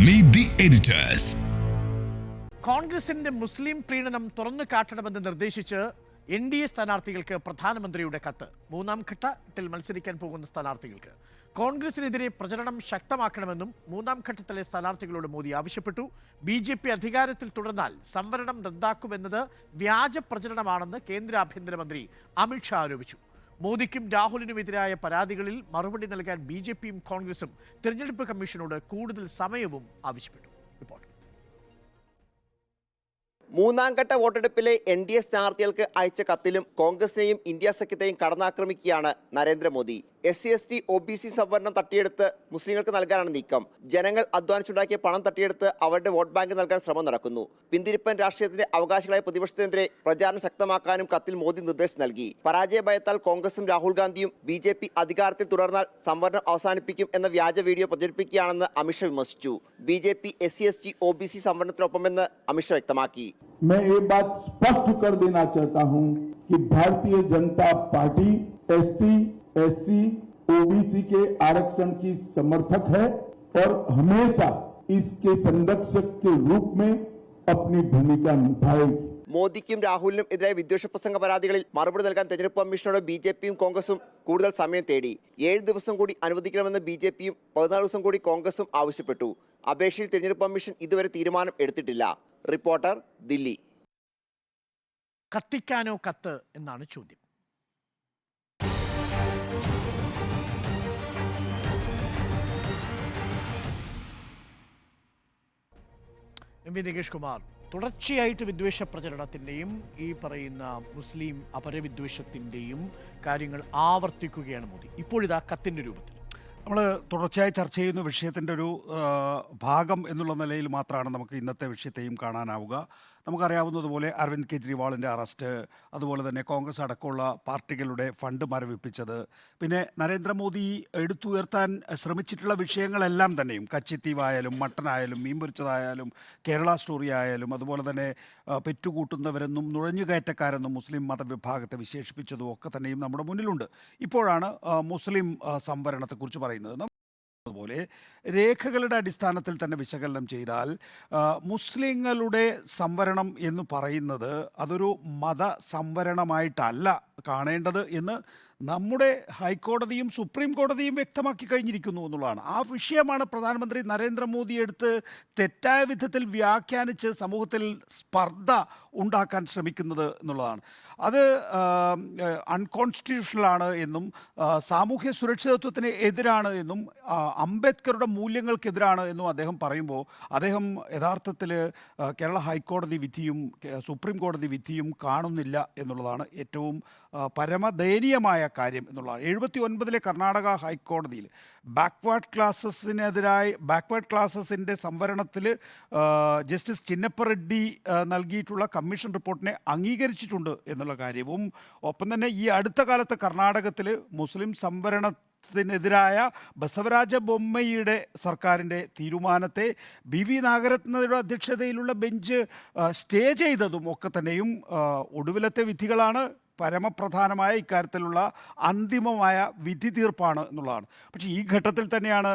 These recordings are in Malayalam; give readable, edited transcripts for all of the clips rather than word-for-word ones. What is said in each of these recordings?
Meet the editors. കോൺഗ്രസിന്റെ മുസ്ലിം പ്രീണനം തുറന്നു കാട്ടണമെന്ന് നിർദ്ദേശിച്ച് NDA സ്ഥാനാർത്ഥികൾക്ക് പ്രധാനമന്ത്രിയുടെ കത്ത്. മൂന്നാം ഘട്ടത്തിൽ മത്സരിക്കാൻ പോകുന്ന സ്ഥാനാർത്ഥികൾക്ക് കോൺഗ്രസിനെതിരെ പ്രചരണം ശക്തമാക്കണമെന്നും മൂന്നാം ഘട്ടത്തിലെ സ്ഥാനാർത്ഥികളോട് മോദി ആവശ്യപ്പെട്ടു. BJP അധികാരത്തിൽ തുടർന്നാൽ സംവരണം റദ്ദാക്കുമെന്നത് വ്യാജ പ്രചരണമാണെന്ന് കേന്ദ്ര ആഭ്യന്തരമന്ത്രി അമിത്ഷാ ആരോപിച്ചു. മോദിക്കും രാഹുലിനുമെതിരായ പരാതികളിൽ മറുപടി നൽകാൻ BJPയും കോൺഗ്രസും തിരഞ്ഞെടുപ്പ് കമ്മീഷനോട് കൂടുതൽ സമയവും ആവശ്യപ്പെട്ടു. റിപ്പോർട്ട്. മൂന്നാം ഘട്ട വോട്ടെടുപ്പിലെ NDA സ്ഥാനാർത്ഥികൾക്ക് അയച്ച കത്തിലും കോൺഗ്രസിനെയും ഇന്ത്യ സഖ്യത്തെയും കടന്നാക്രമിക്കുകയാണ് നരേന്ദ്രമോദി. SC/ST OBC സംവരണം തട്ടിയെടുത്ത് മുസ്ലിങ്ങൾക്ക് നൽകാനാണ് നീക്കം. ജനങ്ങൾ അധ്വാനിച്ചുണ്ടാക്കിയ പണം തട്ടിയെടുത്ത് അവരുടെ വോട്ട് ബാങ്ക് നൽകാൻ ശ്രമം നടക്കുന്നു. പിന്തിരിപ്പൻ രാഷ്ട്രീയത്തിന്റെ അവകാശികളായ പ്രതിപക്ഷത്തിനെതിരെ പ്രചാരണം ശക്തമാക്കാനും കത്തിൽ മോദി നിർദ്ദേശം നൽകി. പരാജയ ഭയത്താൽ കോൺഗ്രസും രാഹുൽ ഗാന്ധിയും BJP അധികാരത്തിൽ തുടർന്നാൽ സംവരണം അവസാനിപ്പിക്കും എന്ന വ്യാജ വീഡിയോ പ്രചരിപ്പിക്കുകയാണെന്ന് അമിത്ഷാ വിമർശിച്ചു. BJP SC/ST OBC സംവരണത്തിനൊപ്പമെന്ന് അമിത്ഷാ വ്യക്തമാക്കി. मैं ये बात स्पष्ट कर देना चाहता हूं कि Bharatiya Janata party ST, SC, OBC के आरक्षण की समर्थक है और हमेशा इसके संरक्षक के रूप में अपनी भूमिका निभाएगी. മോദിക്കും രാഹുലിനും എതിരായ വിദ്വേഷ പ്രസംഗ പരാതികളിൽ മറുപടി നൽകാൻ തെരഞ്ഞെടുപ്പ് കമ്മീഷനോട് BJPയും കോൺഗ്രസും കൂടുതൽ സമയം തേടി. 7 ദിവസം കൂടി അനുവദിക്കണമെന്ന് BJPയും 14 ദിവസം കൂടി കോൺഗ്രസും ആവശ്യപ്പെട്ടു. അപേക്ഷയിൽ തെരഞ്ഞെടുപ്പ് കമ്മീഷൻ ഇതുവരെ തീരുമാനം എടുത്തിട്ടില്ല. റിപ്പോർട്ടർ, ദില്ലി. കത്തിക്കാനോ കത്ത് എന്നാണ് ചോദ്യം. MV നികേഷ് കുമാർ, തുടർച്ചയായിട്ട് വിദ്വേഷ പ്രചരണത്തിൻ്റെയും ഈ പറയുന്ന മുസ്ലിം അപരവിദ്വേഷത്തിൻ്റെയും കാര്യങ്ങൾ ആവർത്തിക്കുകയാണ് മോദി. ഇപ്പോഴിതാ കത്തിൻ്റെ രൂപത്തിൽ. നമ്മൾ തുടർച്ചയായി ചർച്ച ചെയ്യുന്ന വിഷയത്തിൻ്റെ ഒരു ഭാഗം എന്നുള്ള നിലയിൽ മാത്രമാണ് നമുക്ക് ഇന്നത്തെ വിഷയത്തെയും കാണാനാവുക. നമുക്കറിയാവുന്നതുപോലെ അരവിന്ദ് കെജ്രിവാളിൻ്റെ അറസ്റ്റ്, അതുപോലെ തന്നെ കോൺഗ്രസ് അടക്കമുള്ള പാർട്ടികളുടെ ഫണ്ട് മരവിപ്പിച്ചത്, പിന്നെ നരേന്ദ്രമോദി എടുത്തുയർത്താൻ ശ്രമിച്ചിട്ടുള്ള വിഷയങ്ങളെല്ലാം തന്നെയും കച്ചിത്തീവായാലും മട്ടനായാലും മീൻ പൊരിച്ചതായാലും കേരള സ്റ്റോറി ആയാലും അതുപോലെ തന്നെ പെറ്റുകൂട്ടുന്നവരെന്നും നുഴഞ്ഞുകയറ്റക്കാരെന്നും മുസ്ലിം മതവിഭാഗത്തെ വിശേഷിപ്പിച്ചതും ഒക്കെ തന്നെയും നമ്മുടെ മുന്നിലുണ്ട്. ഇപ്പോഴാണ് മുസ്ലിം സംവരണത്തെക്കുറിച്ച് പറയുന്നത്. അതുപോലെ രേഖകളുടെ അടിസ്ഥാനത്തിൽ തന്നെ വിശകലനം ചെയ്താൽ മുസ്ലിങ്ങളുടെ സംവരണം എന്ന് പറയുന്നത് അതൊരു മത സംവരണമായിട്ടല്ല കാണേണ്ടത് എന്ന് നമ്മുടെ ഹൈക്കോടതിയും സുപ്രീം കോടതിയും വ്യക്തമാക്കി കഴിഞ്ഞിരിക്കുന്നു എന്നുള്ളതാണ്. ആ വിഷയമാണ് പ്രധാനമന്ത്രി നരേന്ദ്രമോദി എടുത്ത് തെറ്റായ വിധത്തിൽ വ്യാഖ്യാനിച്ച് സമൂഹത്തിൽ സ്പർദ്ധ ഉണ്ടാക്കാൻ ശ്രമിക്കുന്നത് എന്നുള്ളതാണ്. അത് അൺകോൺസ്റ്റിറ്റ്യൂഷണലാണ് എന്നും സാമൂഹ്യ സുരക്ഷിതത്വത്തിന് എതിരാണ് എന്നും അംബേദ്കറുടെ മൂല്യങ്ങൾക്കെതിരാണ് എന്നും അദ്ദേഹം പറയുമ്പോൾ അദ്ദേഹം യഥാർത്ഥത്തിൽ കേരള ഹൈക്കോടതി വിധിയും സുപ്രീം കോടതി വിധിയും കാണുന്നില്ല എന്നുള്ളതാണ് ഏറ്റവും പരമദയനീയമായ കാര്യം എന്നുള്ളതാണ്. 79 കർണാടക ഹൈക്കോടതിയിൽ ബാക്ക്വേർഡ് ക്ലാസസിൻ്റെ സംവരണത്തിൽ ജസ്റ്റിസ് ചിന്നപ്പ റെഡ്ഡി നൽകിയിട്ടുള്ള കമ്മീഷൻ റിപ്പോർട്ടിനെ അംഗീകരിച്ചിട്ടുണ്ട് എന്നുള്ള കാര്യവും ഒപ്പം തന്നെ ഈ അടുത്ത കാലത്ത് കർണാടകത്തിൽ മുസ്ലിം സംവരണത്തിനെതിരായ ബസവരാജ ബൊമ്മയുടെ സർക്കാരിൻ്റെ തീരുമാനത്തെ BV നാഗരത്നയുടെ അധ്യക്ഷതയിലുള്ള ബെഞ്ച് സ്റ്റേ ചെയ്തതും ഒക്കെ തന്നെയും ഒടുവിലത്തെ വിധികളാണ്. പരമപ്രധാനമായ ഇക്കാര്യത്തിലുള്ള അന്തിമമായ വിധി തീർപ്പാണ് എന്നുള്ളതാണ്. പക്ഷേ ഈ ഘട്ടത്തിൽ തന്നെയാണ്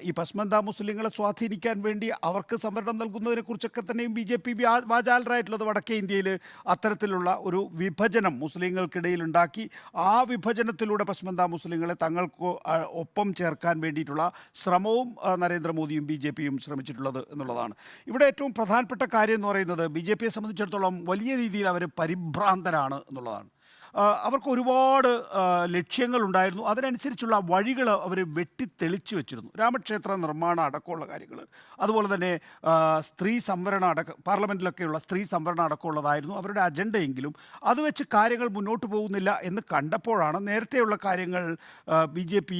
ഈ പശ്മന്ത മുസ്ലിങ്ങളെ സ്വാധീനിക്കാൻ വേണ്ടി അവർക്ക് സംവരണം നൽകുന്നതിനെക്കുറിച്ചൊക്കെ തന്നെയും BJP വാചാലരായിട്ടുള്ളത്. വടക്കേ ഇന്ത്യയിൽ അത്തരത്തിലുള്ള ഒരു വിഭജനം മുസ്ലിങ്ങൾക്കിടയിൽ ഉണ്ടാക്കി ആ വിഭജനത്തിലൂടെ പശ്മന്ത മുസ്ലിങ്ങളെ തങ്ങൾക്ക് ഒപ്പം ചേർക്കാൻ വേണ്ടിയിട്ടുള്ള ശ്രമവും നരേന്ദ്രമോദിയും BJPയും ശ്രമിച്ചിട്ടുള്ളത് എന്നുള്ളതാണ്. ഇവിടെ ഏറ്റവും പ്രധാനപ്പെട്ട കാര്യം എന്ന് പറയുന്നത് BJPയെ സംബന്ധിച്ചിടത്തോളം വലിയ രീതിയിൽ അവർ പരിഭ്രാന്തരാണ് എന്നുള്ളതാണ്. അവർക്ക് ഒരുപാട് ലക്ഷ്യങ്ങളുണ്ടായിരുന്നു. അതിനനുസരിച്ചുള്ള വഴികൾ അവർ വെട്ടിത്തെളിച്ചു വെച്ചിരുന്നു. രാമക്ഷേത്ര നിർമ്മാണം അടക്കമുള്ള കാര്യങ്ങൾ, അതുപോലെ തന്നെ സ്ത്രീ സംവരണം പാർലമെൻറ്റിലൊക്കെയുള്ള സ്ത്രീ സംവരണം അടക്കമുള്ളതായിരുന്നു അവരുടെ അജണ്ടയെങ്കിലും അത് വെച്ച് കാര്യങ്ങൾ മുന്നോട്ട് പോകുന്നില്ല എന്ന് കണ്ടപ്പോഴാണ് നേരത്തെയുള്ള കാര്യങ്ങൾ BJP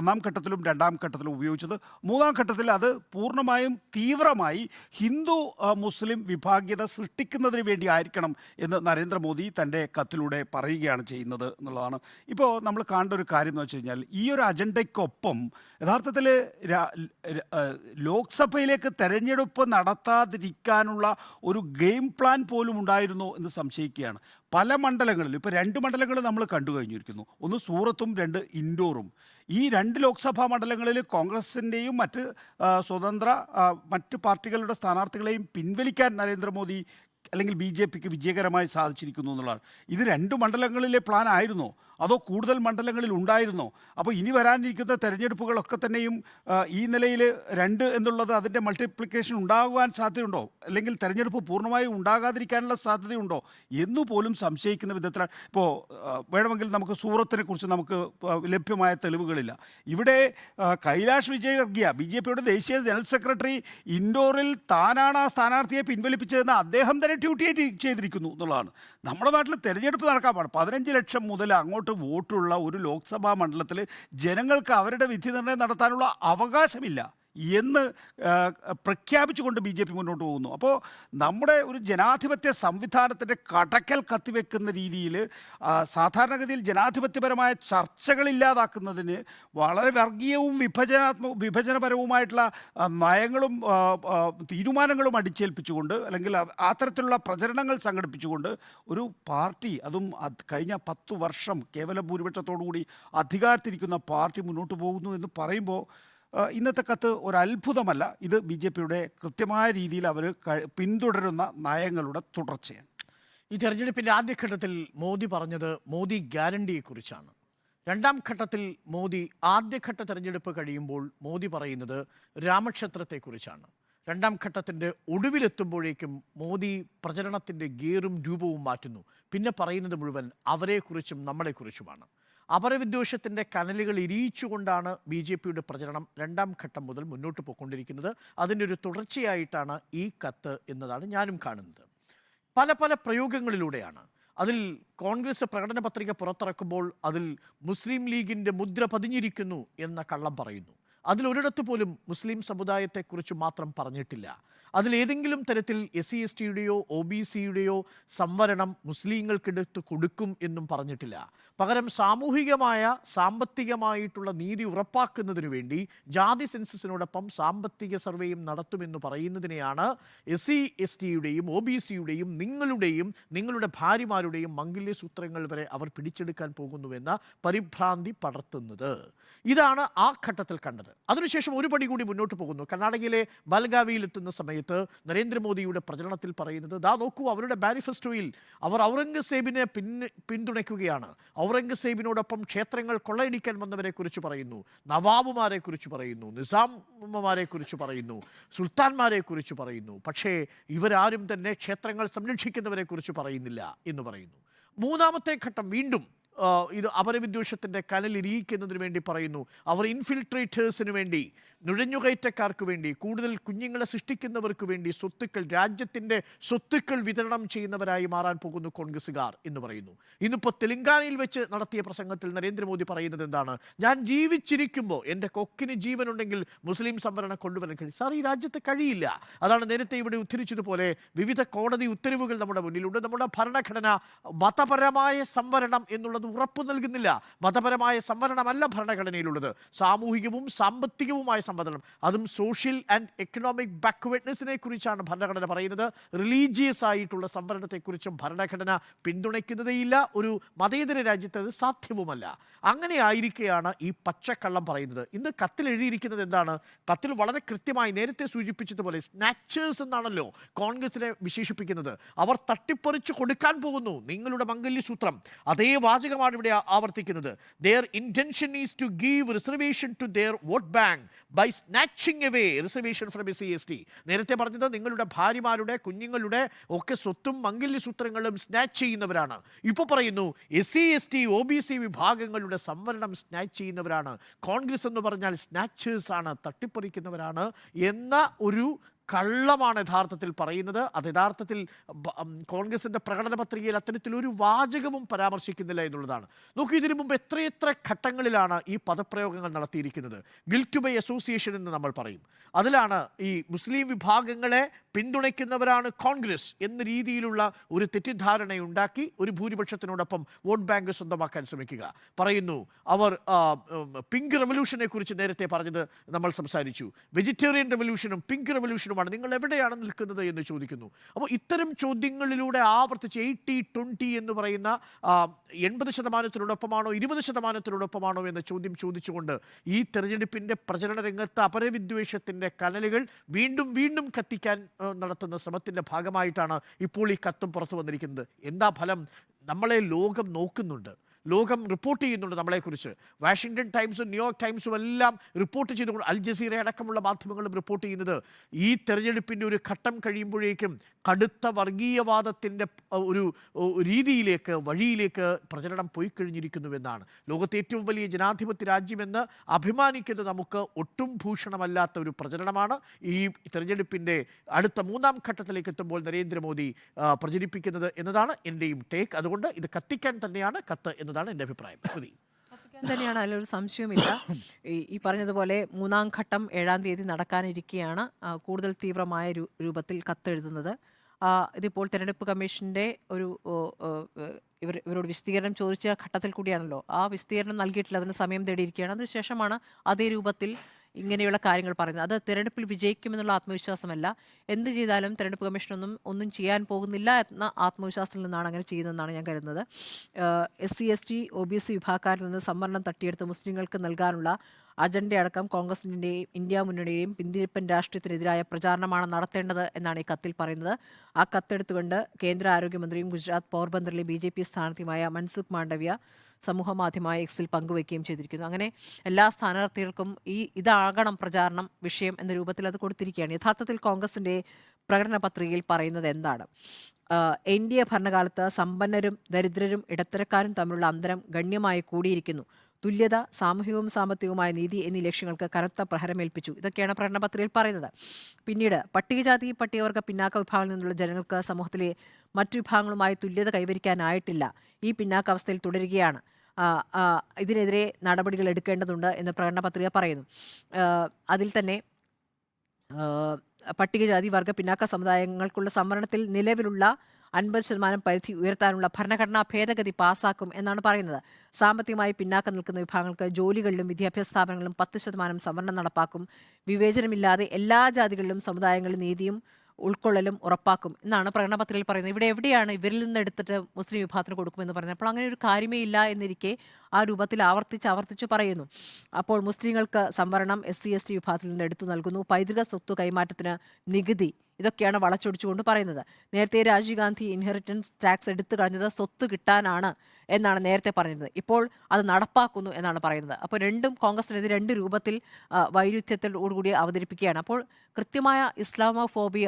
ഒന്നാം ഘട്ടത്തിലും രണ്ടാം ഘട്ടത്തിലും ഉപയോഗിച്ചത്. മൂന്നാം ഘട്ടത്തിൽ അത് പൂർണ്ണമായും തീവ്രമായി ഹിന്ദു മുസ്ലിം വിഭാഗീയത സൃഷ്ടിക്കുന്നതിന് വേണ്ടി ആയിരിക്കണം എന്ന് നരേന്ദ്രമോദി തൻ്റെ കത്തിലൂടെ പറയുന്നു. പറയുകയാണ് ചെയ്യുന്നത് എന്നുള്ളതാണ്. ഇപ്പോൾ നമ്മൾ കാണേണ്ട ഒരു കാര്യം എന്ന് വെച്ച് കഴിഞ്ഞാൽ ഈ ഒരു അജണ്ടയ്ക്കൊപ്പം യഥാർത്ഥത്തിൽ ലോക്സഭയിലേക്ക് തെരഞ്ഞെടുപ്പ് നടത്താതിരിക്കാനുള്ള ഒരു ഗെയിം പ്ലാൻ പോലും ഉണ്ടായിരുന്നോ എന്ന് സംശയിക്കുകയാണ്. പല മണ്ഡലങ്ങളിലും ഇപ്പോൾ 2 മണ്ഡലങ്ങൾ നമ്മൾ കണ്ടു കഴിഞ്ഞിരിക്കുന്നു. ഒന്ന് സൂറത്തും 2 ഇൻഡോറും. ഈ 2 ലോക്സഭാ മണ്ഡലങ്ങളിൽ കോൺഗ്രസിൻ്റെയും സ്വതന്ത്ര മറ്റ് പാർട്ടികളുടെ സ്ഥാനാർത്ഥികളെയും പിൻവലിക്കാൻ നരേന്ദ്രമോദി അല്ലെങ്കിൽ BJPക്ക് വിജയകരമായി സാധിച്ചിരിക്കുന്നു എന്നുള്ളതാണ്. ഇത് 2 മണ്ഡലങ്ങളിലെ പ്ലാൻ ആയിരുന്നോ അതോ കൂടുതൽ മണ്ഡലങ്ങളിൽ ഉണ്ടായിരുന്നോ? അപ്പോൾ ഇനി വരാനിരിക്കുന്ന തെരഞ്ഞെടുപ്പുകളൊക്കെ തന്നെയും ഈ നിലയിൽ 2 എന്നുള്ളത് അതിൻ്റെ മൾട്ടിപ്ലിക്കേഷൻ ഉണ്ടാകുവാൻ സാധ്യതയുണ്ടോ, അല്ലെങ്കിൽ തെരഞ്ഞെടുപ്പ് പൂർണ്ണമായും ഉണ്ടാകാതിരിക്കാനുള്ള സാധ്യതയുണ്ടോ എന്നുപോലും സംശയിക്കുന്ന വിധത്തിലാണ്. ഇപ്പോൾ വേണമെങ്കിൽ നമുക്ക് സൂറത്തിനെ കുറിച്ച് നമുക്ക് ലഭ്യമായ തെളിവുകളില്ല. ഇവിടെ കൈലാഷ് വിജയവർഗിയ BJPയുടെ ദേശീയ ജനറൽ സെക്രട്ടറി ഇൻഡോറിൽ താനാണ് ആ സ്ഥാനാർത്ഥിയെ പിൻവലിപ്പിച്ചതെന്ന് അദ്ദേഹം തന്നെ ട്വീറ്റ് ചെയ്തിരിക്കുന്നു എന്നുള്ളതാണ്. നമ്മുടെ നാട്ടിൽ തെരഞ്ഞെടുപ്പ് നടക്കാൻ പാടില്ല. 15 ലക്ഷം മുതൽ അങ്ങോട്ട് വോട്ടുള്ള ഒരു ലോക്സഭാ മണ്ഡലത്തിൽ ജനങ്ങൾക്ക് അവരുടെ വിധി നിർണ്ണയം നടത്താനുള്ള അവകാശമില്ല എന്ന് പ്രഖ്യാപിച്ചുകൊണ്ട് BJP മുന്നോട്ട് പോകുന്നു. അപ്പോൾ നമ്മുടെ ഒരു ജനാധിപത്യ സംവിധാനത്തിൻ്റെ കടക്കൽ കത്തിവെക്കുന്ന രീതിയിൽ സാധാരണഗതിയിൽ ജനാധിപത്യപരമായ ചർച്ചകളില്ലാതാക്കുന്നതിന് വളരെ വർഗീയവും വിഭജനപരവുമായിട്ടുള്ള നയങ്ങളും തീരുമാനങ്ങളും അടിച്ചേൽപ്പിച്ചുകൊണ്ട് അല്ലെങ്കിൽ അത്തരത്തിലുള്ള പ്രചരണങ്ങൾ സംഘടിപ്പിച്ചുകൊണ്ട് ഒരു പാർട്ടി, അതും കഴിഞ്ഞ 10 വർഷം കേവല ഭൂരിപക്ഷത്തോടുകൂടി അധികാരത്തിരിക്കുന്ന പാർട്ടി മുന്നോട്ട് പോകുന്നു എന്ന് പറയുമ്പോൾ ഇന്നത്തെ കത്ത് ഒരത്ഭുതമല്ല. ഇത് BJPയുടെ കൃത്യമായ രീതിയിൽ അവർ പിന്തുടരുന്ന നയങ്ങളുടെ തുടർച്ചയാണ്. ഈ തെരഞ്ഞെടുപ്പിൻ്റെ ആദ്യഘട്ടത്തിൽ മോദി പറഞ്ഞത് മോദി ഗ്യാരണ്ടിയെക്കുറിച്ചാണ്. 2ാം ഘട്ടത്തിൽ മോദി ആദ്യഘട്ട തെരഞ്ഞെടുപ്പ് കഴിയുമ്പോൾ മോദി പറയുന്നത് രാമക്ഷേത്രത്തെക്കുറിച്ചാണ്. 2ാം ഘട്ടത്തിൻ്റെ ഒടുവിലെത്തുമ്പോഴേക്കും മോദി പ്രചരണത്തിൻ്റെ ഗിയറും രൂപവും മാറ്റുന്നു. പിന്നെ പറയുന്നത് മുഴുവൻ അവരെക്കുറിച്ചും നമ്മളെക്കുറിച്ചുമാണ്. അപരവിദ്വേഷത്തിൻ്റെ കനലുകൾ ഇരിയിച്ചുകൊണ്ടാണ് BJPയുടെ പ്രചരണം 2ാം ഘട്ടം മുതൽ മുന്നോട്ട് പോയിക്കൊണ്ടിരിക്കുന്നത്. അതിൻ്റെ ഒരു തുടർച്ചയായിട്ടാണ് ഈ കത്ത് എന്നതാണ് ഞാനും കാണുന്നത്. പല പല പ്രയോഗങ്ങളിലൂടെയാണ്. അതിൽ കോൺഗ്രസ് പ്രകടന പത്രിക പുറത്തിറക്കുമ്പോൾ അതിൽ മുസ്ലിം ലീഗിൻ്റെ മുദ്ര പതിഞ്ഞിരിക്കുന്നു എന്ന കള്ളം പറയുന്നു. അതിലൊരിടത്ത് പോലും മുസ്ലിം സമുദായത്തെക്കുറിച്ച് മാത്രം പറഞ്ഞിട്ടില്ല. അതിലേതെങ്കിലും തരത്തിൽ SC/STയുടെയോ OBCയുടെയോ സംവരണം മുസ്ലിങ്ങൾക്കെടുത്ത് കൊടുക്കും എന്നും പറഞ്ഞിട്ടില്ല. പകരം സാമൂഹികമായ സാമ്പത്തികമായിട്ടുള്ള നീതി ഉറപ്പാക്കുന്നതിനു വേണ്ടി ജാതി സെൻസസിനോടൊപ്പം സാമ്പത്തിക സർവേയും നടത്തുമെന്ന് പറയുന്നതിനെയാണ് SC/STയുടെയും OBCയുടെയും നിങ്ങളുടെ ഭാര്യമാരുടെയും മംഗല്യസൂത്രങ്ങൾ വരെ അവർ പിടിച്ചെടുക്കാൻ പോകുന്നുവെന്ന പരിഭ്രാന്തി പടർത്തുന്നത്. ഇതാണ് ആ ഘട്ടത്തിൽ കണ്ടത്. അതിനുശേഷം ഒരു പടി കൂടി മുന്നോട്ട് പോകുന്നു. കർണാടകയിലെ ബൽഗാവിയിൽ എത്തുന്ന സമയത്ത് നരേന്ദ്രമോദിയുടെ പ്രചരണത്തിൽ പറയുന്നത്, ദാ നോക്കൂ, അവരുടെ മാനിഫെസ്റ്റോയിൽ അവർ ഔറംഗസേബിനെ പിന്തുണയ്ക്കുകയാണ്. ഔറംഗസേബിനോടൊപ്പം ക്ഷേത്രങ്ങൾ കൊള്ളയടിക്കാൻ വന്നവരെ കുറിച്ച് പറയുന്നു, നവാബുമാരെ കുറിച്ച് പറയുന്നു, നിസാമുമാരെ കുറിച്ച് പറയുന്നു, സുൽത്താൻമാരെ കുറിച്ച് പറയുന്നു. പക്ഷേ ഇവരാരും തന്നെ ക്ഷേത്രങ്ങൾ സംരക്ഷിക്കുന്നവരെ കുറിച്ച് പറയുന്നില്ല എന്ന് പറയുന്നു. 3ാമത്തെ ഘട്ടം വീണ്ടും ഇത് അപരവിദ്വേഷത്തിൻ്റെ കനലിരിയിക്കുന്നതിന് വേണ്ടി പറയുന്നു. അവർ ഇൻഫിൽട്രേറ്റേഴ്സിന് വേണ്ടി, നുഴഞ്ഞുകയറ്റക്കാർക്ക് വേണ്ടി, കൂടുതൽ കുഞ്ഞുങ്ങളെ സൃഷ്ടിക്കുന്നവർക്ക് വേണ്ടി രാജ്യത്തിൻ്റെ സ്വത്തുക്കൾ വിതരണം ചെയ്യുന്നവരായി മാറാൻ പോകുന്നു കോൺഗ്രസ്സുകാർ എന്ന് പറയുന്നു. ഇന്നിപ്പോൾ തെലങ്കാനയിൽ വെച്ച് നടത്തിയ പ്രസംഗത്തിൽ നരേന്ദ്രമോദി പറയുന്നത് എന്താണ്? ഞാൻ ജീവിച്ചിരിക്കുമ്പോൾ എൻ്റെ കൊക്കിന് ജീവനുണ്ടെങ്കിൽ മുസ്ലിം സംവരണം കൊണ്ടുവരാൻ കഴിയും. സാർ, ഈ രാജ്യത്ത് കഴിയില്ല. അതാണ് നേരത്തെ ഇവിടെ ഉദ്ധരിച്ചതുപോലെ വിവിധ കോടതി ഉത്തരവുകൾ നമ്മുടെ മുന്നിലുണ്ട്. നമ്മുടെ ഭരണഘടന മതപരമായ സംവരണം എന്നുള്ളത് ഉറപ്പു നൽകുന്നില്ല. മതപരമായ സംവരണമല്ല ഭരണഘടനയിലുള്ളത്, സാമൂഹികവും സാമ്പത്തികവുമായ സംവരണം. അതും സോഷ്യൽ ആൻഡ് എക്കണോമിക് ബാക്ക്വേർഡ്നെസ്സിനെ കുറിച്ചാണ് ഭരണഘടന പറയുന്നത്. റിലീജിയസ് ആയിട്ടുള്ള സംവരണത്തെക്കുറിച്ചും ഭരണഘടന പിന്തുണയ്ക്കുന്നതേയില്ല. ഒരു മതേതര രാജ്യത്ത് അത് സാധ്യവുമല്ല. അങ്ങനെ ആയിരിക്കെയാണ് ഈ പച്ചക്കള്ളം പറയുന്നത്. ഇന്ന് കത്തിൽ എഴുതിയിരിക്കുന്നത് എന്താണ്? കത്തിൽ വളരെ കൃത്യമായി നേരത്തെ സൂചിപ്പിച്ചതുപോലെ സ്നാച്ചേഴ്സ് എന്നാണല്ലോ കോൺഗ്രസിനെ വിശേഷിപ്പിക്കുന്നത്. അവർ തട്ടിപ്പറിച്ചു കൊടുക്കാൻ പോകുന്നു നിങ്ങളുടെ മംഗല്യസൂത്രം. അതേ വാചകമാണ് ഇവിടെ ആവർത്തിക്കുന്നത്. Their intention is to give reservation to their vote bank by snatching away reservation from SC/ST. നേരത്തെ പറഞ്ഞത് നിങ്ങളുടെ ഭാര്യമാരുടെ കുഞ്ഞുങ്ങളുടെ ഒക്കെ സ്വത്തും മംഗല്യസൂത്രങ്ങളും സ്നാച്ച് ചെയ്യുന്നവരാണ്. ഇപ്പോൾ പറയുന്നു SC/ST OBC വിഭാഗങ്ങളുടെ സംവരണം സ്നാച്ച് ചെയ്യുന്നവരാണ്. കോൺഗ്രസ് എന്ന് പറഞ്ഞാൽ സ്നാച്ചേഴ്സ് ആണ്, തട്ടിപ്പറിക്കുന്നവരാണ് എന്ന ഒരു കള്ളമാണ് യഥാർത്ഥത്തിൽ പറയുന്നത്. അത് യഥാർത്ഥത്തിൽ കോൺഗ്രസിന്റെ പ്രകടന പത്രികയിൽ അത്തരത്തിലൊരു വാചകവും പരാമർശിക്കുന്നില്ല എന്നുള്ളതാണ്. നോക്കൂ, ഇതിനു മുമ്പ് എത്രയെത്ര ഘട്ടങ്ങളിലാണ് ഈ പദപ്രയോഗങ്ങൾ നടത്തിയിരിക്കുന്നത്. ഗിൽറ്റ് ബൈ അസോസിയേഷൻ എന്ന് നമ്മൾ പറയും. അതിലാണ് ഈ മുസ്ലിം വിഭാഗങ്ങളെ പിന്തുണയ്ക്കുന്നവരാണ് കോൺഗ്രസ് എന്ന രീതിയിലുള്ള ഒരു തെറ്റിദ്ധാരണയുണ്ടാക്കി ഒരു ഭൂരിപക്ഷത്തിനോടൊപ്പം വോട്ട് ബാങ്ക് സ്വന്തമാക്കാൻ ശ്രമിക്കുക. പറയുന്നു അവർ പിങ്ക് റെവല്യൂഷനെ കുറിച്ച് നേരത്തെ പറഞ്ഞത് നമ്മൾ സംസാരിച്ചു. വെജിറ്റേറിയൻ റെവല്യൂഷനും പിങ്ക് റെവല്യൂഷനുമാണ്, നിങ്ങൾ എവിടെയാണ് നിൽക്കുന്നത് എന്ന് ചോദിക്കുന്നു. അപ്പോൾ ഇത്തരം ചോദ്യങ്ങളിലൂടെ ആവർത്തിച്ച് 80-20 എന്ന് പറയുന്ന 80%-നോടൊപ്പമാണോ 20%-നോടൊപ്പമാണോ എന്ന ചോദ്യം ചോദിച്ചുകൊണ്ട് ഈ തെരഞ്ഞെടുപ്പിൻ്റെ പ്രചരണ രംഗത്ത് അപരവിദ്വേഷത്തിൻ്റെ കനലുകൾ വീണ്ടും വീണ്ടും കത്തിക്കാൻ നടത്തുന്ന ശ്രമത്തിൻ്റെ ഭാഗമായിട്ടാണ് ഇപ്പോൾ ഈ കത്തും പുറത്തു വന്നിരിക്കുന്നത്. എന്താ ഫലം? നമ്മളെ ലോകം നോക്കുന്നുണ്ട്, ലോകം റിപ്പോർട്ട് ചെയ്യുന്നുണ്ട് നമ്മളെക്കുറിച്ച്. വാഷിങ്ടൺ ടൈംസും ന്യൂയോർക്ക് ടൈംസും എല്ലാം റിപ്പോർട്ട് ചെയ്തുകൊണ്ട് അൽ ജസീറ അടക്കമുള്ള മാധ്യമങ്ങളും റിപ്പോർട്ട് ചെയ്യുന്നത് ഈ തെരഞ്ഞെടുപ്പിൻ്റെ ഒരു ഘട്ടം കഴിയുമ്പോഴേക്കും കടുത്ത വർഗീയവാദത്തിൻ്റെ ഒരു രീതിയിലേക്ക് വഴിയിലേക്ക് പ്രചരണം പോയി കഴിഞ്ഞിരിക്കുന്നുവെന്നാണ്. ലോകത്തെ ഏറ്റവും വലിയ ജനാധിപത്യ രാജ്യമെന്ന് അഭിമാനിക്കുന്നത് നമുക്ക് ഒട്ടും ഭൂഷണമല്ലാത്ത ഒരു പ്രചരണമാണ് ഈ തെരഞ്ഞെടുപ്പിൻ്റെ അടുത്ത 3-ാം ഘട്ടത്തിലേക്ക് എത്തുമ്പോൾ നരേന്ദ്രമോദി പ്രചരിപ്പിക്കുന്നത് എന്നതാണ് എൻ്റെയും ടേക്ക്. അതുകൊണ്ട് ഇത് കത്തിക്കാൻ തന്നെയാണ് കത്ത് എന്നതാണ് എൻ്റെ അഭിപ്രായം. തന്നെയാണ്, അതിലൊരു സംശയവുമില്ല. ഈ പറഞ്ഞതുപോലെ 3-ാം ഘട്ടം 7-ാം തീയതി നടക്കാനിരിക്കെയാണ് കൂടുതൽ തീവ്രമായ രൂപത്തിൽ കത്തെഴുതുന്നത്. ഇതിപ്പോൾ തെരഞ്ഞെടുപ്പ് കമ്മീഷൻ്റെ ഒരു ഇവരോട് വിശദീകരണം ചോദിച്ച ഘട്ടത്തിൽ കൂടിയാണല്ലോ. ആ വിശദീകരണം നൽകിയിട്ടില്ല, അതിന് സമയം തേടിയിരിക്കുകയാണ്. അതിനുശേഷമാണ് അതേ രൂപത്തിൽ ഇങ്ങനെയുള്ള കാര്യങ്ങൾ പറയുന്നത്. അത് തിരഞ്ഞെടുപ്പിൽ വിജയിക്കുമെന്നുള്ള ആത്മവിശ്വാസമല്ല, എന്ത് ചെയ്താലും തിരഞ്ഞെടുപ്പ് കമ്മീഷനൊന്നും ഒന്നും ചെയ്യാൻ പോകുന്നില്ല എന്ന ആത്മവിശ്വാസത്തിൽ നിന്നാണ് അങ്ങനെ ചെയ്യുന്നതെന്നാണ് ഞാൻ കരുതുന്നത്. SC ST OBC വിഭാഗക്കാരിൽ നിന്ന് സംവരണം തട്ടിയെടുത്ത് മുസ്ലിങ്ങൾക്ക് നൽകാനുള്ള അജണ്ടയടക്കം കോൺഗ്രസിൻ്റെയും ഇന്ത്യ മുന്നണിയുടെയും പിന്തിരിപ്പൻ രാഷ്ട്രീയത്തിനെതിരായ പ്രചാരണമാണ് നടത്തേണ്ടത് എന്നാണ് ഈ കത്തിൽ പറയുന്നത്. ആ കത്തെടുത്തുകൊണ്ട് കേന്ദ്ര ആരോഗ്യമന്ത്രിയും ഗുജറാത്ത് പോർബന്തറിലെ BJP സ്ഥാനാർത്ഥിയുമായ മൻസുഖ് മാണ്ഡവ്യ സമൂഹ മാധ്യമമായ Xൽ പങ്കുവയ്ക്കുകയും ചെയ്തിരിക്കുന്നു. അങ്ങനെ എല്ലാ സ്ഥാനാർത്ഥികൾക്കും ഇതാകണം പ്രചാരണം വിഷയം എന്ന രൂപത്തിൽ അത് കൊടുത്തിരിക്കുകയാണ്. യഥാർത്ഥത്തിൽ കോൺഗ്രസിൻ്റെ പ്രകടന പത്രികയിൽ പറയുന്നത് എന്താണ്? NDA ഭരണകാലത്ത് സമ്പന്നരും ദരിദ്രരും ഇടത്തരക്കാരും തമ്മിലുള്ള അന്തരം ഗണ്യമായി കൂടിയിരിക്കുന്നു. തുല്യത, സാമൂഹികവും സാമ്പത്തികവുമായ നീതി എന്നീ ലക്ഷ്യങ്ങൾക്ക് കനത്ത പ്രഹരമേൽപ്പിച്ചു. ഇതൊക്കെയാണ് പ്രകടന പത്രികയിൽ പറയുന്നത്. പിന്നീട് പട്ടികജാതി പട്ടികവർഗ പിന്നാക്ക വിഭാഗങ്ങളിൽ നിന്നുള്ള ജനങ്ങൾക്ക് സമൂഹത്തിലെ മറ്റു വിഭാഗങ്ങളുമായി തുല്യത കൈവരിക്കാനായിട്ടില്ല. ഈ പിന്നാക്കാവസ്ഥയിൽ തുടരുകയാണ്. ഇതിനെതിരെ നടപടികൾ എടുക്കേണ്ടതുണ്ട് എന്ന് പ്രകടന പത്രിക പറയുന്നു. അതിൽ തന്നെ പട്ടികജാതി വർഗ പിന്നാക്ക സമുദായങ്ങൾക്കുള്ള സംവരണത്തിൽ നിലവിലുള്ള 50% പരിധി ഉയർത്താനുള്ള ഭരണഘടനാ ഭേദഗതി പാസ്സാക്കും എന്നാണ് പറയുന്നത്. സാമ്പത്തികമായി പിന്നാക്കം നിൽക്കുന്ന വിഭാഗങ്ങൾക്ക് ജോലികളിലും വിദ്യാഭ്യാസ സ്ഥാപനങ്ങളിലും 10% സംവരണം നടപ്പാക്കും. വിവേചനമില്ലാതെ എല്ലാ ജാതികളിലും സമുദായങ്ങളിലും നീതിയും ഉൾക്കൊള്ളലും ഉറപ്പാക്കും എന്നാണ് പ്രകടന പത്രികയിൽ പറയുന്നത്. ഇവിടെ എവിടെയാണ് ഇവരിൽ നിന്ന് എടുത്തിട്ട് മുസ്ലിം വിഭാഗത്തിന് കൊടുക്കുമെന്ന് പറയുന്നത്? അപ്പോൾ അങ്ങനെ ഒരു കാര്യമേ ഇല്ല എന്നിരിക്കെ ആ രൂപത്തിൽ ആവർത്തിച്ച് പറയുന്നു. അപ്പോൾ മുസ്ലിങ്ങൾക്ക് സംവരണം SC ST വിഭാഗത്തിൽ നിന്ന് എടുത്തു നൽകുന്നു. പൈതൃക സ്വത്ത് കൈമാറ്റത്തിന് നികുതി, ഇതൊക്കെയാണ് വളച്ചൊടിച്ചുകൊണ്ട് പറയുന്നത്. നേരത്തെ രാജീവ് ഗാന്ധി ഇൻഹെറിറ്റൻസ് ടാക്സ് എടുത്തു കളഞ്ഞത് സ്വത്ത് കിട്ടാനാണ് എന്നാണ് നേരത്തെ പറഞ്ഞിരുന്നത്. ഇപ്പോൾ അത് നടപ്പാക്കുന്നു എന്നാണ് പറയുന്നത്. അപ്പോൾ രണ്ടും കോൺഗ്രസിനെതിരെ 2 രൂപത്തിൽ വൈരുദ്ധ്യത്തോടുകൂടി അവതരിപ്പിക്കുകയാണ്. അപ്പോൾ കൃത്യമായ ഇസ്ലാമോഫോബിയ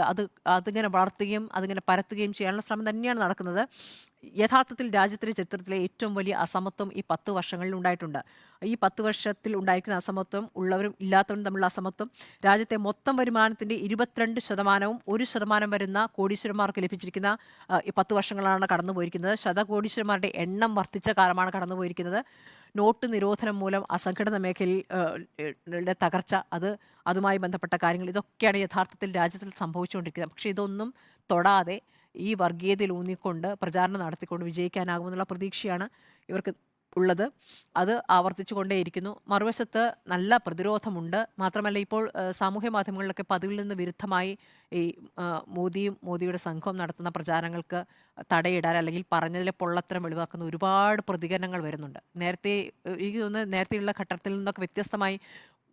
അതിങ്ങനെ വളർത്തുകയും അതിങ്ങനെ പരത്തുകയും ചെയ്യാനുള്ള ശ്രമം തന്നെയാണ് നടക്കുന്നത്. യഥാർത്ഥത്തിൽ രാജ്യത്തിൻ്റെ ചരിത്രത്തിലെ ഏറ്റവും വലിയ അസമത്വം ഈ 10 വർഷങ്ങളിൽ ഉണ്ടായിട്ടുണ്ട്. ഈ 10 വർഷത്തിൽ ഉണ്ടായിരിക്കുന്ന അസമത്വം, ഉള്ളവരും ഇല്ലാത്തവരും തമ്മിലുള്ള അസമത്വം, രാജ്യത്തെ മൊത്തം വരുമാനത്തിൻ്റെ 22%-വും 1% വരുന്ന കോടീശ്വരന്മാർക്ക് ലഭിച്ചിരിക്കുന്ന ഈ 10 വർഷങ്ങളാണ് കടന്നുപോയിരിക്കുന്നത്. ശതകോടീശ്വരന്മാരുടെ എണ്ണം വർദ്ധിച്ച കാലമാണ് കടന്നുപോയിരിക്കുന്നത്. നോട്ട് നിരോധനം മൂലം അസംഘടിത മേഖലയുടെ തകർച്ച, അതുമായി ബന്ധപ്പെട്ട കാര്യങ്ങൾ, ഇതൊക്കെയാണ് യഥാർത്ഥത്തിൽ രാജ്യത്തിൽ സംഭവിച്ചുകൊണ്ടിരിക്കുന്നത്. പക്ഷേ ഇതൊന്നും തൊടാതെ ഈ വർഗീയതയിൽ ഊന്നിക്കൊണ്ട് പ്രചാരണം നടത്തിക്കൊണ്ട് വിജയിക്കാനാകുമെന്നുള്ള പ്രതീക്ഷയാണ് ഇവർക്ക് ഉള്ളത്. അത് ആവർത്തിച്ചു കൊണ്ടേയിരിക്കുന്നു. മറുവശത്ത് നല്ല പ്രതിരോധമുണ്ട്. മാത്രമല്ല ഇപ്പോൾ സാമൂഹ്യ മാധ്യമങ്ങളിലൊക്കെ പതിവിൽ നിന്ന് വിരുദ്ധമായി ഈ മോദിയുടെ സംഘം നടത്തുന്ന പ്രചാരണങ്ങൾക്ക് തടയിടാൻ അല്ലെങ്കിൽ പറഞ്ഞതിലെ പൊള്ളത്തരം വെളിവാക്കുന്ന ഒരുപാട് പ്രതികരണങ്ങൾ വരുന്നുണ്ട്. നേരത്തെ എനിക്ക് തോന്നുന്നു നേരത്തെയുള്ള ഘട്ടത്തിൽ നിന്നൊക്കെ വ്യത്യസ്തമായി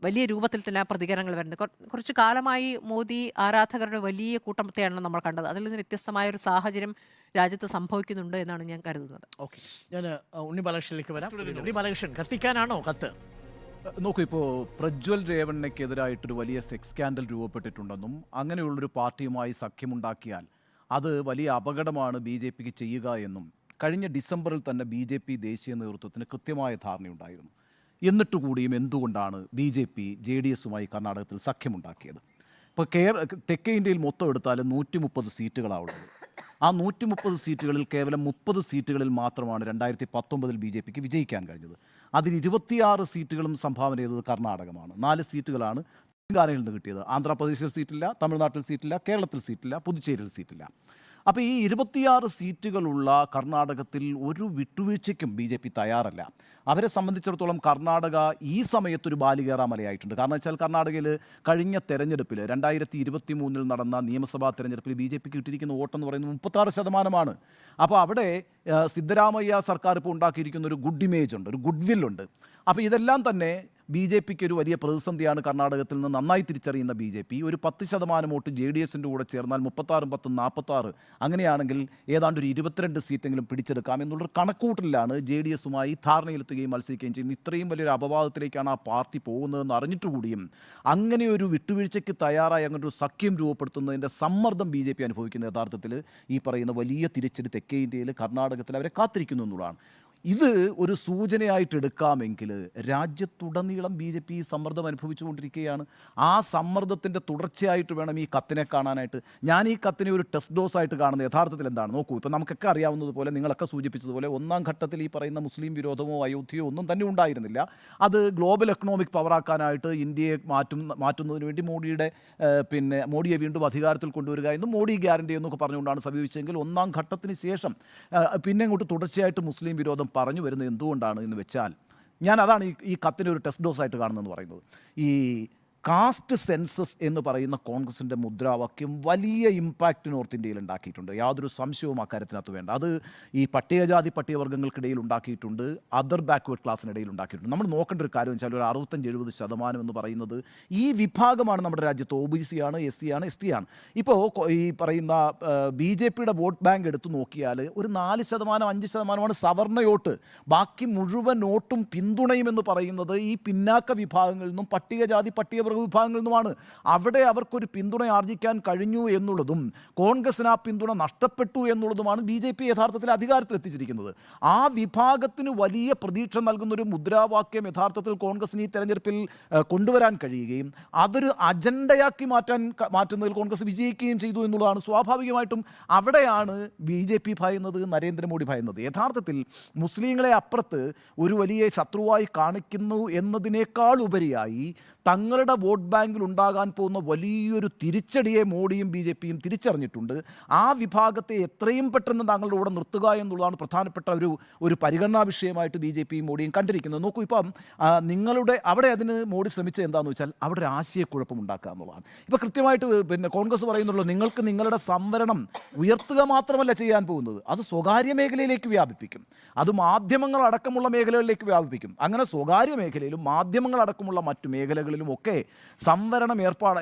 വലിയ രൂപത്തിൽ തന്നെ പ്രതികരണങ്ങൾ വരുന്നത്. കുറച്ച് കാലമായി മോദി ആരാധകരുടെ വലിയ കൂട്ടത്തെയാണ് നമ്മൾ കണ്ടത്. അതിൽ നിന്ന് വ്യത്യസ്തമായ ഒരു സാഹചര്യം രാജ്യത്ത് സംഭവിക്കുന്നുണ്ട് എന്നാണ് ഞാൻ കരുതുന്നത്. ഓക്കെ, ഞാൻ ഉണ്ണി ബാലകൃഷ്ണനിലേക്ക് വരാം. ഉണ്ണി ബാലകൃഷ്ണൻ, കത്തിക്കാനാണോ കത്ത്? നോക്കൂ, ഇപ്പോൾ പ്രജ്വൽ രേവണ്ണയ്ക്കെതിരായിട്ടൊരു വലിയ സെക്സ് സ്കാൻഡൽ രൂപപ്പെട്ടിട്ടുണ്ടെന്നും അങ്ങനെയുള്ളൊരു പാർട്ടിയുമായി സഖ്യമുണ്ടാക്കിയാൽ അത് വലിയ അപകടമാണ് BJPക്ക് ചെയ്യുക എന്നും കഴിഞ്ഞ ഡിസംബറിൽ തന്നെ BJP ദേശീയ നേതൃത്വത്തിന് കൃത്യമായ ധാരണയുണ്ടായിരുന്നു. എന്നിട്ടുകൂടിയും എന്തുകൊണ്ടാണ് BJP JDSുമായി കർണാടകത്തിൽ സഖ്യമുണ്ടാക്കിയത്? ഇപ്പോൾ തെക്കേ ഇന്ത്യയിൽ മൊത്തം എടുത്താൽ 130 സീറ്റുകളാണുള്ളത്. ആ 130 സീറ്റുകളിൽ കേവലം 30 സീറ്റുകളിൽ മാത്രമാണ് 2019 BJP വിജയിക്കാൻ കഴിഞ്ഞത്. അതിൽ 26 സീറ്റുകളും സംഭാവന ചെയ്തത് കർണാടകമാണ്. 4 സീറ്റുകളാണ് തെലങ്കാനയിൽ നിന്ന് കിട്ടിയത്. ആന്ധ്രാപ്രദേശിൽ സീറ്റില്ല, തമിഴ്നാട്ടിൽ സീറ്റില്ല, കേരളത്തിൽ സീറ്റില്ല, പുതുച്ചേരിയിൽ സീറ്റില്ല. അപ്പോൾ ഈ 26 സീറ്റുകളുള്ള കർണാടകത്തിൽ ഒരു വിട്ടുവീഴ്ചയ്ക്കും BJP തയ്യാറല്ല. അവരെ സംബന്ധിച്ചിടത്തോളം കർണാടക ഈ സമയത്തൊരു ബാലികേറാമലയായിട്ടുണ്ട്. കാരണം വെച്ചാൽ കർണാടകയിൽ കഴിഞ്ഞ തെരഞ്ഞെടുപ്പിൽ 2023 നടന്ന നിയമസഭാ തെരഞ്ഞെടുപ്പിൽ BJP കിട്ടിയിരിക്കുന്ന വോട്ടെന്ന് പറയുന്നത് 36%. അപ്പോൾ അവിടെ സിദ്ധരാമയ്യ സർക്കാർ ഇപ്പോൾ ഉണ്ടാക്കിയിരിക്കുന്ന ഒരു ഗുഡ് ഇമേജ് ഉണ്ട്, ഒരു ഗുഡ് വില്ലുണ്ട്. അപ്പോൾ ഇതെല്ലാം തന്നെ BJP ഒരു വലിയ പ്രതിസന്ധിയാണ്. കർണാടകത്തിൽ നിന്ന് നന്നായി തിരിച്ചറിയുന്ന BJP ഒരു 10% വോട്ട് JDSൻ്റെ കൂടെ ചേർന്നാൽ 36 10 46, അങ്ങനെയാണെങ്കിൽ ഏതാണ്ട് ഒരു 22 സീറ്റെങ്കിലും പിടിച്ചെടുക്കാം എന്നുള്ളൊരു കണക്കൂട്ടലിലാണ് JDSുമായി ധാരണയിലെത്തുകയും മത്സരിക്കുകയും ചെയ്യുന്നത്. ഇത്രയും വലിയൊരു അപവാദത്തിലേക്കാണ് ആ പാർട്ടി പോകുന്നതെന്ന് അറിഞ്ഞിട്ടുകൂടിയും അങ്ങനെ ഒരു വിട്ടുവീഴ്ചയ്ക്ക് തയ്യാറായി അങ്ങനെ ഒരു സഖ്യം രൂപപ്പെടുത്തുന്നതിൻ്റെ സമ്മർദ്ദം BJP അനുഭവിക്കുന്ന യഥാർത്ഥത്തിൽ ഈ പറയുന്ന വലിയ തിരിച്ചടി തെക്കേ ഇന്ത്യയിൽ കർണാടകത്തിൽ അവരെ കാത്തിരിക്കുന്നു എന്നുള്ളതാണ്. ഇത് ഒരു സൂചനയായിട്ട് എടുക്കാമെങ്കിൽ രാജ്യത്തുടനീളം BJP സമ്മർദ്ദം അനുഭവിച്ചുകൊണ്ടിരിക്കുകയാണ്. ആ സമ്മർദ്ദത്തിൻ്റെ തുടർച്ചയായിട്ട് വേണം ഈ കത്തിനെ കാണാനായിട്ട്. ഞാൻ ഈ കത്തിനെ ഒരു ടെസ്റ്റ് ഡോസ് ആയിട്ട് കാണുന്നത് യഥാർത്ഥത്തിൽ എന്താണ് നോക്കൂ. ഇപ്പോൾ നമുക്കൊക്കെ അറിയാവുന്നതുപോലെ, നിങ്ങളൊക്കെ സൂചിപ്പിച്ചതുപോലെ, ഒന്നാം ഘട്ടത്തിൽ ഈ പറയുന്ന മുസ്ലിം വിരോധമോ അയോധ്യയോ ഒന്നും തന്നെ ഉണ്ടായിരുന്നില്ല. അത് ഗ്ലോബൽ എക്കണോമിക് പവറാക്കാനായിട്ട് ഇന്ത്യയെ മാറ്റുന്നതിന് വേണ്ടി മോഡിയെ വീണ്ടും അധികാരത്തിൽ കൊണ്ടുവരിക എന്നും മോഡി ഗ്യാരണ്ടി എന്നൊക്കെ പറഞ്ഞുകൊണ്ടാണ് സമീപിച്ചെങ്കിൽ ഒന്നാം ഘട്ടത്തിന് ശേഷം പിന്നെ അങ്ങോട്ട് തുടർച്ചയായിട്ട് മുസ്ലിം വിരോധം പറഞ്ഞു വരുന്നത് എന്തുകൊണ്ടാണ് എന്ന് വെച്ചാൽ, അതാണ് ഈ കത്തിനെ ഒരു ടെസ്റ്റ് ഡോസ് ആയിട്ട് കാണുന്നതെന്ന് പറയുന്നത്. ഈ കാസ്റ്റ് സെൻസസ് എന്ന് പറയുന്ന കോൺഗ്രസിൻ്റെ മുദ്രാവാക്യം വലിയ ഇമ്പാക്റ്റ് നോർത്ത് ഇന്ത്യയിൽ ഉണ്ടാക്കിയിട്ടുണ്ട്. യാതൊരു സംശയവും അക്കാര്യത്തിനകത്ത് വേണ്ട. അത് ഈ പട്ടികജാതി പട്ടികവർഗ്ഗങ്ങൾക്കിടയിൽ ഉണ്ടാക്കിയിട്ടുണ്ട്, അതർ ബാക്ക്വേർഡ് ക്ലാസ്സിനിടയിൽ ഉണ്ടാക്കിയിട്ടുണ്ട്. നമ്മൾ നോക്കേണ്ട ഒരു കാര്യം വെച്ചാൽ ഒരു 65-70% എന്ന് പറയുന്നത് ഈ വിഭാഗമാണ് നമ്മുടെ രാജ്യത്ത്. OBC ആണ്, SC ആണ്, ST ആണ്. ഇപ്പോൾ ഈ പറയുന്ന BJPയുടെ വോട്ട് ബാങ്ക് എടുത്തു നോക്കിയാൽ ഒരു 4% 5%മാണ് സവർണ വോട്ട്. ബാക്കി മുഴുവൻ വോട്ടും പിന്തുണയും എന്ന് പറയുന്നത് ഈ പിന്നാക്ക വിഭാഗങ്ങളിൽ നിന്നും പട്ടികജാതി പട്ടികവർഗ്ഗ വിഭാഗങ്ങളിൽ നിന്നുമാണ്. അവിടെ അവർക്കൊരു പിന്തുണ ആർജിക്കാൻ കഴിഞ്ഞു എന്നുള്ളതും കോൺഗ്രസിന് ആ പിന്തുണ നഷ്ടപ്പെട്ടു എന്നുള്ളതുമാണ് BJP യഥാർത്ഥത്തിൽ അധികാരത്തിലെത്തിച്ചിരിക്കുന്നത്. ആ വിഭാഗത്തിന് വലിയ പ്രതീക്ഷ നൽകുന്നൊരു മുദ്രാവാക്യം യഥാർത്ഥത്തിൽ കോൺഗ്രസിന് ഈ തെരഞ്ഞെടുപ്പിൽ കൊണ്ടുവരാൻ കഴിയുകയും അതൊരു അജണ്ടയാക്കി മാറ്റുന്നതിൽ കോൺഗ്രസ് വിജയിക്കുകയും ചെയ്തു എന്നുള്ളതാണ്. സ്വാഭാവികമായിട്ടും അവിടെയാണ് BJP ഭയന്നത്, നരേന്ദ്രമോദി ഭയന്നത്. യഥാർത്ഥത്തിൽ മുസ്ലിങ്ങളെ അപ്പുറത്ത് ഒരു വലിയ ശത്രുവായി കാണിക്കുന്നു എന്നതിനേക്കാൾ ഉപരിയായി തങ്ങളുടെ വോട്ട് ബാങ്കിൽ ഉണ്ടാകാൻ പോകുന്ന വലിയൊരു തിരിച്ചടിയെ മോഡിയും BJPയും തിരിച്ചറിഞ്ഞിട്ടുണ്ട്. ആ വിഭാഗത്തെ എത്രയും പെട്ടെന്ന് തങ്ങളുടെ കൂടെ നിർത്തുക എന്നുള്ളതാണ് പ്രധാനപ്പെട്ട ഒരു പരിഗണനാ വിഷയമായിട്ട് BJPയും മോഡിയും കണ്ടിരിക്കുന്നത്. നോക്കൂ, ഇപ്പം അവിടെ അതിന് മോഡി ശ്രമിച്ചത് എന്താണെന്ന് വെച്ചാൽ അവിടെ ഒരു ആശയക്കുഴപ്പം ഉണ്ടാക്കുക എന്നുള്ളതാണ്. ഇപ്പോൾ കൃത്യമായിട്ട് കോൺഗ്രസ് പറയുന്നുള്ളൂ, നിങ്ങൾക്ക് നിങ്ങളുടെ സംവരണം ഉയർത്തുക മാത്രമല്ല ചെയ്യാൻ പോകുന്നത്, അത് സ്വകാര്യ മേഖലയിലേക്ക് വ്യാപിപ്പിക്കും, അത് മാധ്യമങ്ങളടക്കമുള്ള മേഖലകളിലേക്ക് വ്യാപിപ്പിക്കും. അങ്ങനെ സ്വകാര്യ മേഖലയിലും മാധ്യമങ്ങളടക്കമുള്ള മറ്റു മേഖലകളിലും ഒക്കെ സംവരണം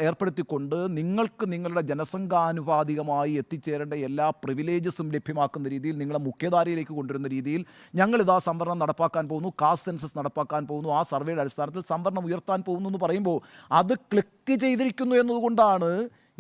ഏർപ്പെടുത്തിക്കൊണ്ട് നിങ്ങൾക്ക് നിങ്ങളുടെ ജനസംഖ്യാനുപാതികമായി എത്തിച്ചേരേണ്ട എല്ലാ പ്രിവിലേജസും ലഭ്യമാക്കുന്ന രീതിയിൽ, നിങ്ങളെ മുഖ്യധാരയിലേക്ക് കൊണ്ടുവരുന്ന രീതിയിൽ ഞങ്ങളിതാ സംവരണം നടപ്പാക്കാൻ പോകുന്നു, കാസ്റ്റ് സെൻസസ് നടപ്പാക്കാൻ പോകുന്നു, ആ സർവേയുടെ അടിസ്ഥാനത്തിൽ സംവരണം ഉയർത്താൻ പോകുന്നു എന്ന് പറയുമ്പോൾ അത് ക്ലിക്ക് ചെയ്തിരിക്കുന്നു എന്നതുകൊണ്ടാണ്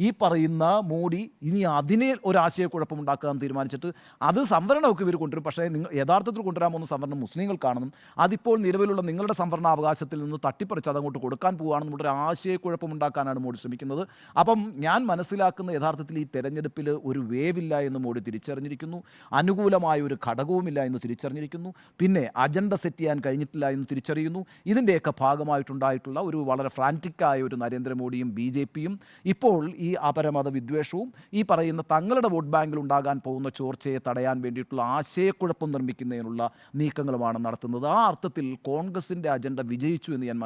ഈ പറയുന്ന മോഡി ഇനി അതിനെ ഒരു ആശയക്കുഴപ്പമുണ്ടാക്കാൻ തീരുമാനിച്ചിട്ട് അത് സംവരണമൊക്കെ ഇവർ കൊണ്ടുവരും. പക്ഷേ യഥാർത്ഥത്തിൽ കൊണ്ടുവരാൻ പോകുന്ന സംവരണം മുസ്ലിങ്ങൾക്കാണെന്നും അതിപ്പോൾ നിലവിലുള്ള നിങ്ങളുടെ സംവരണാവകാശത്തിൽ നിന്ന് തട്ടിപ്പറിച്ച് അതങ്ങോട്ട് കൊടുക്കാൻ പോകുകയാണെന്നുള്ളൊരു ആശയക്കുഴപ്പമുണ്ടാക്കാനാണ് മോഡി ശ്രമിക്കുന്നത്. അപ്പം ഞാൻ മനസ്സിലാക്കുന്ന യഥാർത്ഥത്തിൽ ഈ തെരഞ്ഞെടുപ്പിൽ ഒരു വേവില്ല എന്ന് മോഡി തിരിച്ചറിഞ്ഞിരിക്കുന്നു, അനുകൂലമായ ഒരു ഘടകവുമില്ല എന്ന് തിരിച്ചറിഞ്ഞിരിക്കുന്നു, പിന്നെ അജണ്ട സെറ്റ് ചെയ്യാൻ കഴിഞ്ഞിട്ടില്ല എന്ന് തിരിച്ചറിയുന്നു. ഇതിൻ്റെയൊക്കെ ഭാഗമായിട്ടുണ്ടായിട്ടുള്ള ഒരു വളരെ ഫ്രാൻറ്റിക്കായ ഒരു നരേന്ദ്രമോദിയും BJPയും ഇപ്പോൾ ഈ അപരമത വിദ്വേഷവും ഈ പറയുന്ന തങ്ങളുടെ വോട്ട് ബാങ്കിൽ ഉണ്ടാകാൻ പോകുന്ന ചോർച്ചയെ തടയാൻ വേണ്ടിയിട്ടുള്ള ആശയക്കുഴപ്പം നിർമ്മിക്കുന്നതിനുള്ള നീക്കങ്ങളുമാണ് നടത്തുന്നത്. ആ അർത്ഥത്തിൽ കോൺഗ്രസിൻ്റെ അജണ്ട വിജയിച്ചു എന്ന് ഞാൻ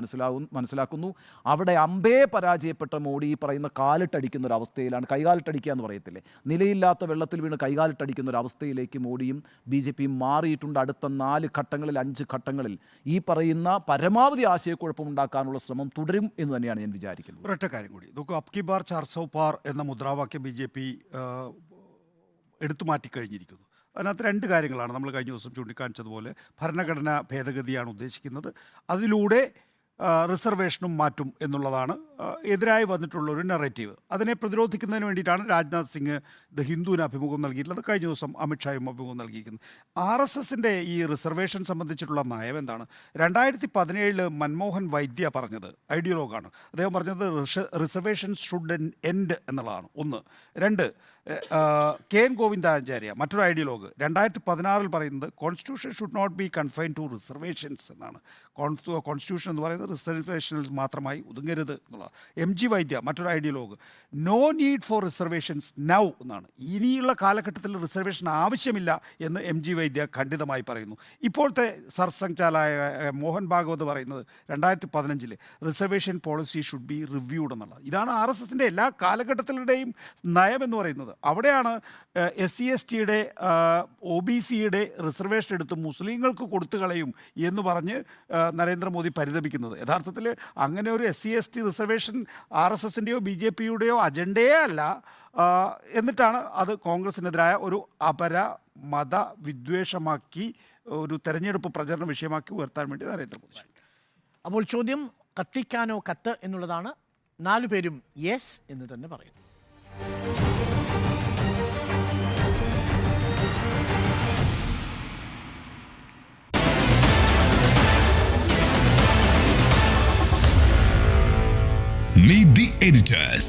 മനസ്സിലാക്കുന്നു. അവിടെ അമ്പേ പരാജയപ്പെട്ട മോഡി ഈ പറയുന്ന കാലിട്ടടിക്കുന്ന ഒരു അവസ്ഥയിലാണ്. കൈകാലിട്ടടിക്കുക എന്ന് പറയത്തില്ലേ, നിലയില്ലാത്ത വെള്ളത്തിൽ വീണ് കൈകാലിട്ടടിക്കുന്ന ഒരു അവസ്ഥയിലേക്ക് മോഡിയും BJPയും മാറിയിട്ടുണ്ട്. അടുത്ത 4 ഘട്ടങ്ങളിൽ 5 ഘട്ടങ്ങളിൽ ഈ പറയുന്ന പരമാവധി ആശയക്കുഴപ്പം ഉണ്ടാക്കാനുള്ള ശ്രമം തുടരും എന്ന് തന്നെയാണ് ഞാൻ വിചാരിക്കുന്നത്. ഒരൊറ്റ കാര്യം കൂടി നോക്കൂ, അബ്കി ബാർ 400 പാർ എന്ന മുദ്രാവാക്യം BJP എടുത്തു മാറ്റിക്കഴിഞ്ഞിരിക്കുന്നു. അതിനകത്ത് 2 കാര്യങ്ങളാണ് നമ്മൾ കഴിഞ്ഞ ദിവസം ചൂണ്ടിക്കാണിച്ചതുപോലെ. ഭരണഘടനാ ഭേദഗതിയാണ് ഉദ്ദേശിക്കുന്നത്. അതിലൂടെ റിസർവേഷനും മാറ്റും എന്നുള്ളതാണ് എതിരായി വന്നിട്ടുള്ള ഒരു നറേറ്റീവ്. അതിനെ പ്രതിരോധിക്കുന്നതിന് വേണ്ടിയിട്ടാണ് രാജ്നാഥ് സിംഗ് ദ ഹിന്ദുവിന് അഭിമുഖം നൽകിയിട്ടുള്ളത്. കഴിഞ്ഞ ദിവസം അമിത്ഷായും അഭിമുഖം നൽകിയിരിക്കുന്നത്. RSSൻ്റെ ഈ റിസർവേഷൻ സംബന്ധിച്ചിട്ടുള്ള നയം എന്താണ്? 2017 മൻമോഹൻ വൈദ്യ പറഞ്ഞത്, ഐഡിയോളോഗാണ്, അദ്ദേഹം പറഞ്ഞത് റിസർവേഷൻ ഷുഡ് എൻഡ് എന്നുള്ളതാണ്. 1. 2, KN ഗോവിന്ദാചാര്യ, മറ്റൊരു ഐഡിയോളോഗ്, 2016 പറയുന്നത് constitution should not be confined to reservations എന്നാണ്. കോൺസ്റ്റിറ്റ്യൂഷൻ എന്ന് പറയുന്നത് റിസർവേഷനിൽ മാത്രമായി ഒതുങ്ങരുത് എന്നുള്ളതാണ്. MG വൈദ്യ, മറ്റൊരു ideologue, no need for reservations now എന്നാണ്. ഇനിയുള്ള കാലഘട്ടത്തിൽ റിസർവേഷൻ ആവശ്യമില്ല എന്ന് MG വൈദ്യ ഖണ്ഡിതമായി പറയുന്നു. ഇപ്പോഴത്തെ സർസംഘചാലയ മോഹൻ ഭാഗവത് പറയുന്നത് 2015 reservation policy should be reviewed എന്നുള്ളത്. ഇതാണ് RSSൻ്റെ എല്ലാ കാലഘട്ടത്തിലുടെയും നയമെന്ന് പറയുന്നത്. അവിടെയാണ് SC/ST-യുടെ OBC-യുടെ റിസർവേഷൻ എടുത്ത് മുസ്ലിങ്ങൾക്ക് കൊടുത്തു കളയും എന്ന് പറഞ്ഞ് നരേന്ദ്രമോദി പരിതപിക്കുന്നത്. യഥാർത്ഥത്തിൽ അങ്ങനെ ഒരു SC/ST റിസർവേഷൻ RSSൻ്റെയോ BJP-യുടെയോ അജണ്ടയേ അല്ല. എന്നിട്ടാണ് അത് കോൺഗ്രസിനെതിരായ ഒരു അപര മത വിദ്വേഷമാക്കി ഒരു തെരഞ്ഞെടുപ്പ് പ്രചരണ വിഷയമാക്കി ഉയർത്താൻ വേണ്ടി നരേന്ദ്രമോദി. അപ്പോൾ ചോദ്യം കത്തിക്കാനോ കത്ത് എന്നുള്ളതാണ്. 4 പേരും യെസ് എന്ന് തന്നെ പറയുന്നു. Meet the editors.